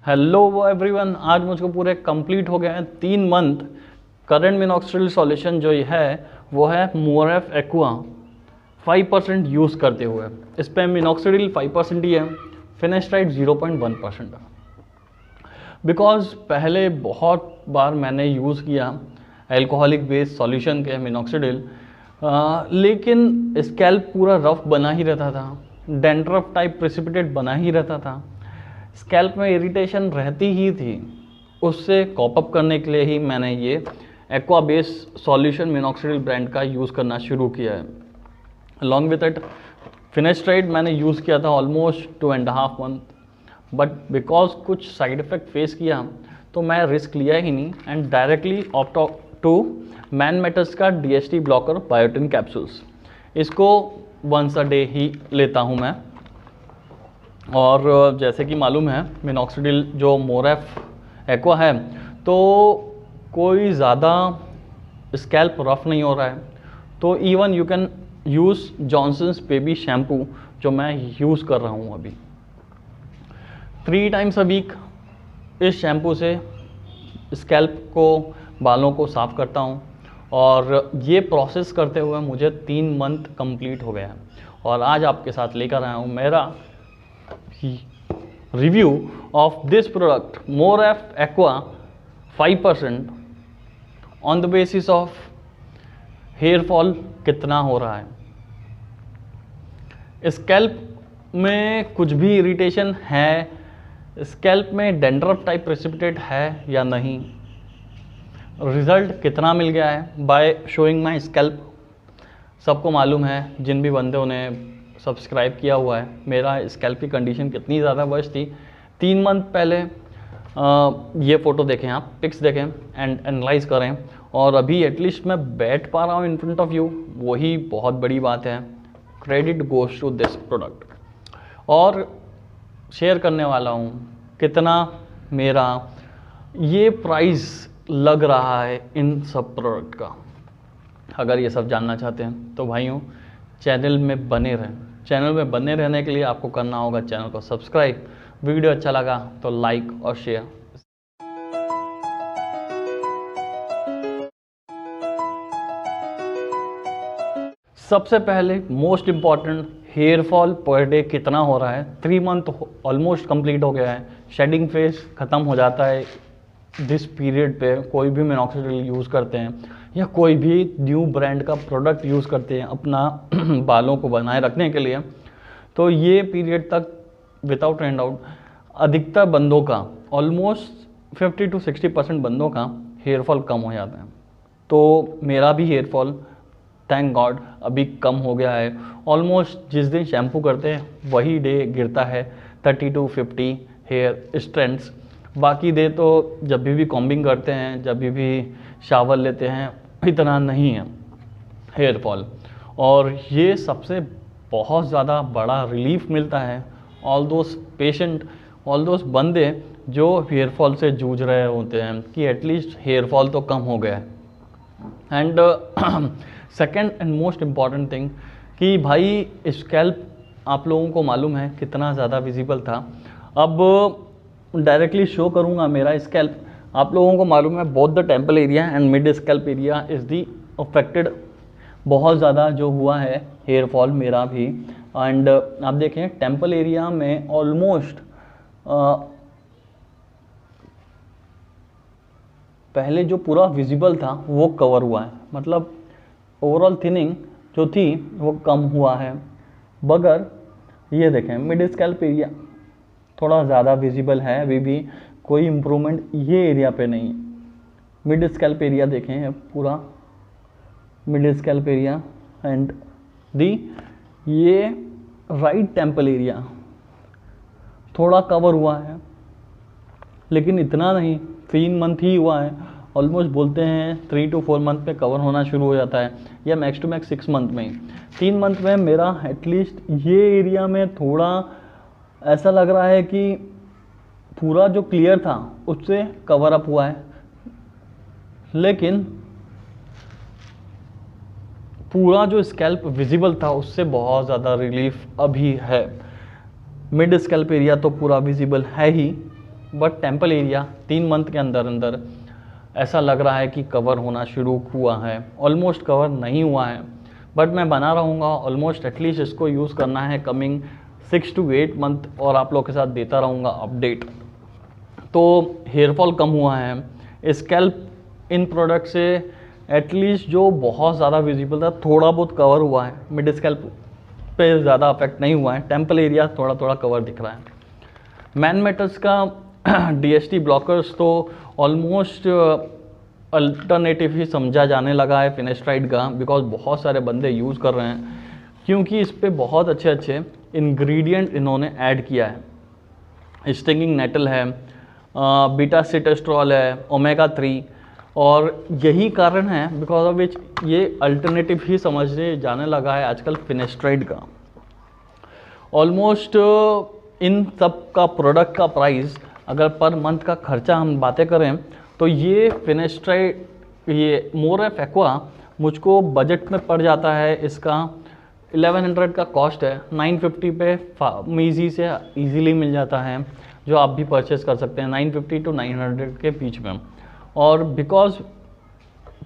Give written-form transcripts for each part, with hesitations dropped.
Hello everyone, आज मुझको पूरे कंप्लीट हो गए हैं 3 मंथ करंट मिनॉक्सिडिल सॉल्यूशन जो है वो है मोरेफ एक्वा 5% यूज़ करते हुए। इस पर मिनॉक्सिडिल 5% ही है, फिनेस्ट्राइड 0.1%। बिकॉज पहले बहुत बार मैंने यूज़ किया एल्कोहलिक बेस्ड सॉल्यूशन के मिनॉक्सिडिल, लेकिन स्कैल्प पूरा रफ बना ही रहता था, डेंड्रफ टाइप प्रेसिपिटेट बना ही रहता था, स्कैल्प में इरिटेशन रहती ही थी। उससे कॉप अप करने के लिए ही मैंने ये aqua based solution minoxidil brand का यूज़ करना शुरू किया है। अलॉन्ग विथ इट फिनेस्ट्राइड मैंने यूज़ किया था ऑलमोस्ट 2.5 मंथ, बट बिकॉज कुछ साइड इफ़ेक्ट फेस किया तो मैं रिस्क लिया ही नहीं and directly opt to Man Matters का DHT ब्लॉकर बायोटिन कैप्सूल्स। इसको वंस अ डे ही लेता हूँ मैं। और जैसे कि मालूम है मिनॉक्सिडिल जो मोरेफ एक्वा है तो कोई ज़्यादा स्कैल्प रफ नहीं हो रहा है, तो even you can use Johnson's baby shampoo जो मैं यूज़ कर रहा हूँ अभी 3 टाइम्स अ वीक। इस शैम्पू से स्कैल्प को, बालों को साफ़ करता हूँ और ये प्रोसेस करते हुए मुझे 3 मंथ कंप्लीट हो गया है। और आज आपके साथ लेकर आया हूँ मेरा रिव्यू ऑफ दिस प्रोडक्ट मोरेफ aqua 5% on the basis of hair fall कितना हो रहा है, स्कैल्प में कुछ भी इरिटेशन है, स्कैल्प में डेंड्रफ टाइप प्रेसिपिटेट है या नहीं, रिजल्ट कितना मिल गया है बाय शोइंग माय स्कैल्प। सबको मालूम है, जिन भी बंदों ने सब्सक्राइब किया हुआ है, मेरा स्कैल्प की कंडीशन कितनी ज़्यादा वर्स्ट थी। 3 मंथ पहले ये फ़ोटो देखें, आप पिक्स देखें एंड एनालाइज करें, और अभी एटलीस्ट मैं बैठ पा रहा हूँ इन फ्रंट ऑफ यू, वही बहुत बड़ी बात है। Credit goes to this product. और शेयर करने वाला हूँ कितना मेरा ये प्राइस लग रहा है इन सब प्रोडक्ट का। अगर ये सब जानना चाहते हैं तो भाइयों चैनल में बने रहें। चैनल में बने रहने के लिए आपको करना होगा चैनल को सब्सक्राइब, वीडियो अच्छा लगा तो लाइक और शेयर। सबसे पहले most important, hair fall per day कितना हो रहा है। 3 मंथ ऑलमोस्ट कंप्लीट हो गया है, शेडिंग फेज ख़त्म हो जाता है दिस पीरियड पे। कोई भी मिनॉक्सिडिल यूज़ करते हैं या कोई भी न्यू ब्रांड का प्रोडक्ट यूज़ करते हैं अपना बालों को बनाए रखने के लिए, तो ये पीरियड तक विदाउट एंड आउट अधिकतर बंदों का ऑलमोस्ट 50 to 60% बंदों का हेयर फॉल कम हो जाता है। तो मेरा भी हेयर फॉल थैंक गॉड अभी कम हो गया है। ऑलमोस्ट जिस दिन शैम्पू करते हैं वही डे गिरता है 30 to 50 हेयर स्ट्रैंड्स। बाकी डे तो जब भी कॉम्बिंग करते हैं, जब भी शावर लेते हैं, इतना नहीं है हेयर फॉल। और ये सबसे बहुत ज़्यादा बड़ा रिलीफ मिलता है all those patient, all those बंदे जो हेयर फॉल से जूझ रहे होते हैं कि एटलीस्ट हेयर फॉल तो कम हो गया है। And second and most important thing कि भाई स्कैल्प आप लोगों को मालूम है कितना ज़्यादा विजिबल था। अब डायरेक्टली शो करूँगा मेरा स्कैल्प। आप लोगों को मालूम है both the temple area and mid scalp area is the affected. बहुत ज़्यादा जो हुआ है हेयर फॉल मेरा भी। एंड आप देखें टेम्पल एरिया में ऑलमोस्ट पहले जो पूरा विजिबल था वो कवर हुआ है, मतलब ओवरऑल थिनिंग जो थी वो कम हुआ है। मगर ये देखें मिड स्कैल्प एरिया थोड़ा ज़्यादा विजिबल है, अभी भी कोई इम्प्रूवमेंट ये एरिया पे नहीं है। मिड स्कैल्प एरिया देखें पूरा mid scalp area and the ये राइट टेम्पल एरिया थोड़ा कवर हुआ है, लेकिन इतना नहीं। 3 मंथ ही हुआ है, ऑलमोस्ट बोलते हैं 3 to 4 मंथ पे कवर होना शुरू हो जाता है, या मैक्स टू मैक्स 6 मंथ में ही। 3 मंथ में मेरा एटलीस्ट ये एरिया में थोड़ा ऐसा लग रहा है कि पूरा जो क्लियर था उससे कवर अप हुआ है, लेकिन पूरा जो स्कैल्प विजिबल था उससे बहुत ज़्यादा रिलीफ अभी है। मिड स्कैल्प एरिया तो पूरा विजिबल है ही, बट टेम्पल एरिया 3 मंथ के अंदर अंदर ऐसा लग रहा है कि कवर होना शुरू हुआ है, ऑलमोस्ट कवर नहीं हुआ है, बट मैं बना रहूँगा ऑलमोस्ट एटलीस्ट इसको यूज़ करना है कमिंग 6 to 8 मंथ और आप लोग के साथ देता रहूँगा अपडेट। तो हेयर फॉल कम हुआ है, स्कैल्प इन प्रोडक्ट से एटलीस्ट जो बहुत ज़्यादा विजिबल था थोड़ा बहुत कवर हुआ है, मिड स्कैल्प पे ज़्यादा अफेक्ट नहीं हुआ है, टेम्पल एरिया थोड़ा थोड़ा कवर दिख रहा है। मैन मेटल्स का DHT ब्लॉकर्स तो ऑलमोस्ट अल्टरनेटिव ही समझा जाने लगा है फिनेस्ट्राइड का, बिकॉज बहुत सारे बंदे यूज़ कर रहे हैं क्योंकि इस पे बहुत अच्छे अच्छे इंग्रेडिएंट इन्होंने ऐड किया है। स्टिंगिंग नेटल है, बीटा सिटेस्ट्रॉल है, ओमेगा 3, और यही कारण है बिकॉज ऑफ विच ये अल्टरनेटिव ही समझने जाने लगा है आजकल फिनेस्ट्राइड का। ऑलमोस्ट इन सब का प्रोडक्ट का प्राइस अगर पर मंथ का खर्चा हम बातें करें तो ये फिनेस्ट्राइड, ये मोरेफ एक्वा मुझको बजट में पड़ जाता है, इसका 1100 का कॉस्ट है, 950 पे मीजी से इजीली मिल जाता है, जो आप भी परचेस कर सकते हैं 950 to 900 के बीच में। और बिकॉज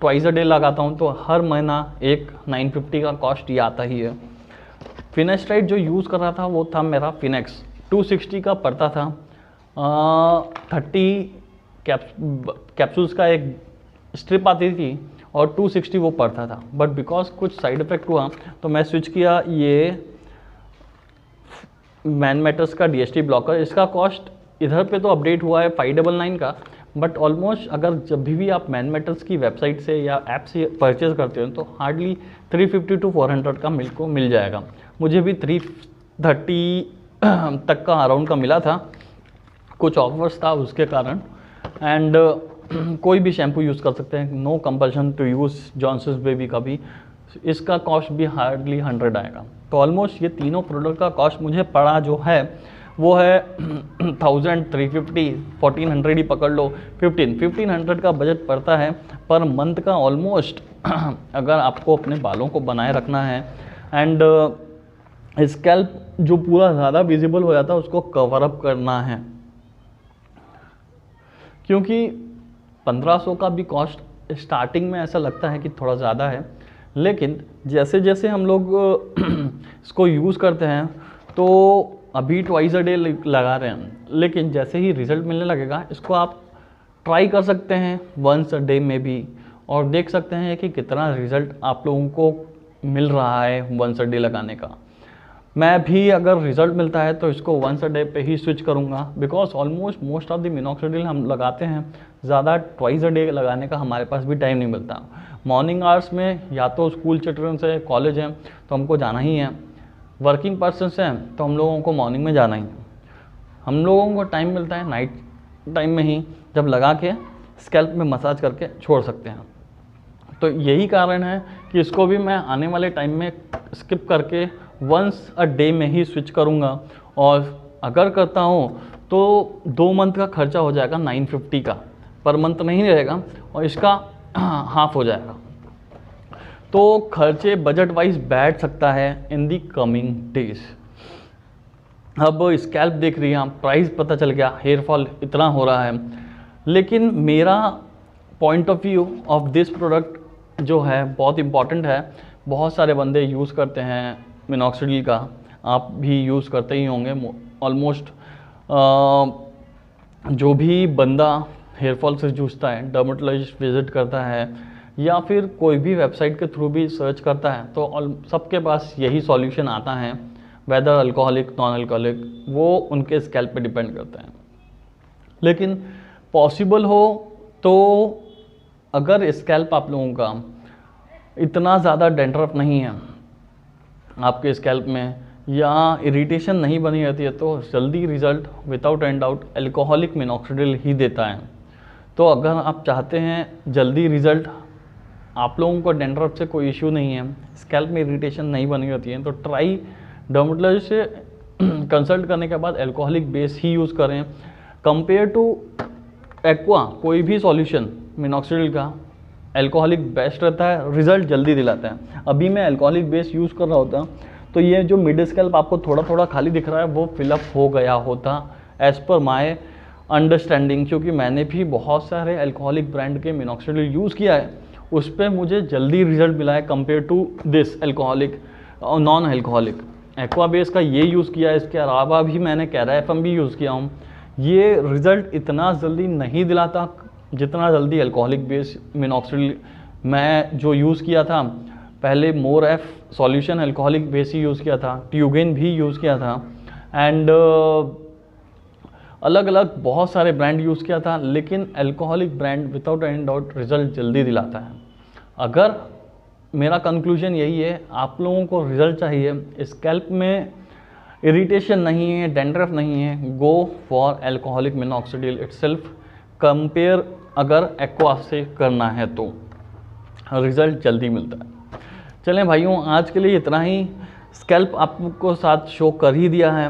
ट्वाइस अ डे लगाता हूँ तो हर महीना एक 950 का कॉस्ट ये आता ही है। फिनेस्ट्राइड जो यूज़ कर रहा था वो था मेरा फिनेक्स, 260 का पड़ता था, 30 कैप्सूल्स का एक स्ट्रिप आती थी और 260 वो पड़ता था, बट बिकॉज कुछ साइड इफ़ेक्ट हुआ तो मैं स्विच किया ये मैन मेटल्स का DHT ब्लॉकर। इसका कॉस्ट इधर पे तो अपडेट हुआ है 599 का, बट ऑलमोस्ट अगर जब भी आप मैन मेटल्स की वेबसाइट से या ऐप से परचेज करते हो तो हार्डली 350 to 400 का को मिल जाएगा। मुझे भी 330 तक का अराउंड का मिला था, कुछ ऑफर्स था उसके कारण। एंड कोई भी शैम्पू यूज़ कर सकते हैं, no compulsion to use Johnson's baby का भी, इसका कॉस्ट भी हार्डली 100 आएगा। तो ऑलमोस्ट ये तीनों प्रोडक्ट का कॉस्ट मुझे पड़ा जो है वो है 1350, 1400 ही पकड़ लो, 1500 का बजट पड़ता है पर मंथ का ऑलमोस्ट अगर आपको अपने बालों को बनाए रखना है एंड स्कैल्प जो पूरा ज़्यादा विजिबल हो जाता है उसको कवर अप करना है, क्योंकि 1500 का भी कॉस्ट स्टार्टिंग में ऐसा लगता है कि थोड़ा ज़्यादा है, लेकिन जैसे जैसे हम लोग इसको यूज़ करते हैं तो अभी ट्वाइस अ डे लगा रहे हैं, लेकिन जैसे ही रिज़ल्ट मिलने लगेगा इसको आप ट्राई कर सकते हैं वंस अ डे में भी, और देख सकते हैं कि कितना रिज़ल्ट आप लोगों को मिल रहा है वंस अ डे लगाने का। मैं भी अगर रिज़ल्ट मिलता है तो इसको वंस अ डे पे ही स्विच करूँगा, because almost most of the minoxidil हम लगाते हैं, ज़्यादा ट्वाइस अ डे लगाने का हमारे पास भी टाइम नहीं मिलता। मॉर्निंग आवर्स में या तो स्कूल चिल्ड्रंस है, कॉलेज है तो हमको जाना ही है, वर्किंग पर्सनस हैं तो हम लोगों को मॉर्निंग में जाना ही है। हम लोगों को टाइम मिलता है नाइट टाइम में ही, जब लगा के स्कैल्प में मसाज करके छोड़ सकते हैं। तो यही कारण है कि इसको भी मैं आने वाले टाइम में स्किप करके वंस अ डे में ही स्विच करूँगा, और अगर करता हूँ तो 2 मंथ का खर्चा हो जाएगा 950 का, पर मंथ नहीं रहेगा और इसका हाफ हो जाएगा। तो खर्चे बजट वाइज बैठ सकता है इन दी कमिंग डेज। अब स्कैल्प देख रही हैं आप, प्राइस पता चल गया, हेयर फॉल इतना हो रहा है, लेकिन मेरा point of view of this product जो है बहुत इम्पॉर्टेंट है। बहुत सारे बंदे यूज़ करते हैं मिनॉक्सिडिल का, आप भी यूज़ करते ही होंगे ऑलमोस्ट। जो भी बंदा हेयर फॉल से जूझता है, डर्मेटोलॉजिस्ट विजिट करता है या फिर कोई भी वेबसाइट के थ्रू भी सर्च करता है तो सबके पास यही सॉल्यूशन आता है, वेदर अल्कोहलिक नॉन अल्कोहलिक, वो उनके स्कैल्प पे डिपेंड करता है। लेकिन पॉसिबल हो तो अगर स्कैल्प आप लोगों का इतना ज़्यादा डेंड्रफ नहीं है आपके स्कैल्प में या इरिटेशन नहीं बनी रहती है तो जल्दी result without and doubt alcoholic minoxidil ही देता है। तो अगर आप चाहते हैं जल्दी रिज़ल्ट, आप लोगों को डेंड्रफ से कोई इश्यू नहीं है, स्कैल्प में इरिटेशन नहीं बनी रहती है, तो ट्राई डर्मेटोलॉजिस्ट से कंसल्ट करने के बाद अल्कोहलिक बेस ही यूज़ करें कंपेयर टू एक्वा। कोई भी सॉल्यूशन मिनॉक्सिडिल का अल्कोहलिक बेस्ट रहता है, रिज़ल्ट जल्दी दिलाता है। अभी मैं अल्कोहलिक बेस यूज़ कर रहा होता तो ये जो मिड स्कैल्प आपको थोड़ा थोड़ा खाली दिख रहा है वो फिलअप हो गया होता एज़ पर माय अंडरस्टैंडिंग, क्योंकि मैंने भी बहुत सारे अल्कोहलिक ब्रांड के मिनॉक्सिडिल यूज़ किया है, उस पर मुझे जल्दी रिजल्ट मिला है कंपेयर टू दिस अल्कोहलिक और नॉन अल्कोहलिक। एक्वा बेस का ये यूज़ किया है, इसके अलावा भी मैंने कैरा एफएम भी यूज़ किया हूँ। ये रिज़ल्ट इतना जल्दी नहीं दिलाता जितना जल्दी अल्कोहलिक बेस मिनॉक्सिडिल मैं जो यूज़ किया था। पहले मोर एफ सॉल्यूशन अल्कोहलिक बेस ही यूज़ किया था, ट्यूगेन भी यूज़ किया था, एंड अलग अलग बहुत सारे ब्रांड यूज़ किया था, लेकिन alcoholic brand without any doubt result जल्दी दिलाता है। अगर मेरा कंक्लूजन यही है, आप लोगों को रिज़ल्ट चाहिए, स्कैल्प में इरिटेशन नहीं है, डेंड्रफ नहीं है, go for alcoholic minoxidil itself. Compare अगर एक्वा से करना है तो रिज़ल्ट जल्दी मिलता है। चलें भाइयों, आज के लिए इतना ही। स्कैल्प आपको साथ शो कर ही दिया है,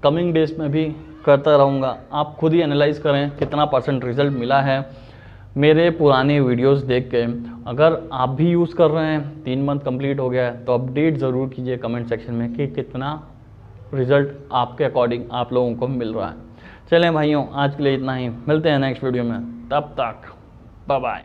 कमिंग डेज में भी करता रहूँगा। आप खुद ही एनालाइज करें कितना % रिज़ल्ट मिला है मेरे पुराने वीडियोस देख के। अगर आप भी यूज़ कर रहे हैं, 3 मंथ कंप्लीट हो गया है, तो अपडेट ज़रूर कीजिए कमेंट सेक्शन में कि कितना रिज़ल्ट आपके अकॉर्डिंग आप लोगों को मिल रहा है। चलें भाइयों, आज के लिए इतना ही, मिलते हैं नेक्स्ट वीडियो में, तब तक बाय बाय।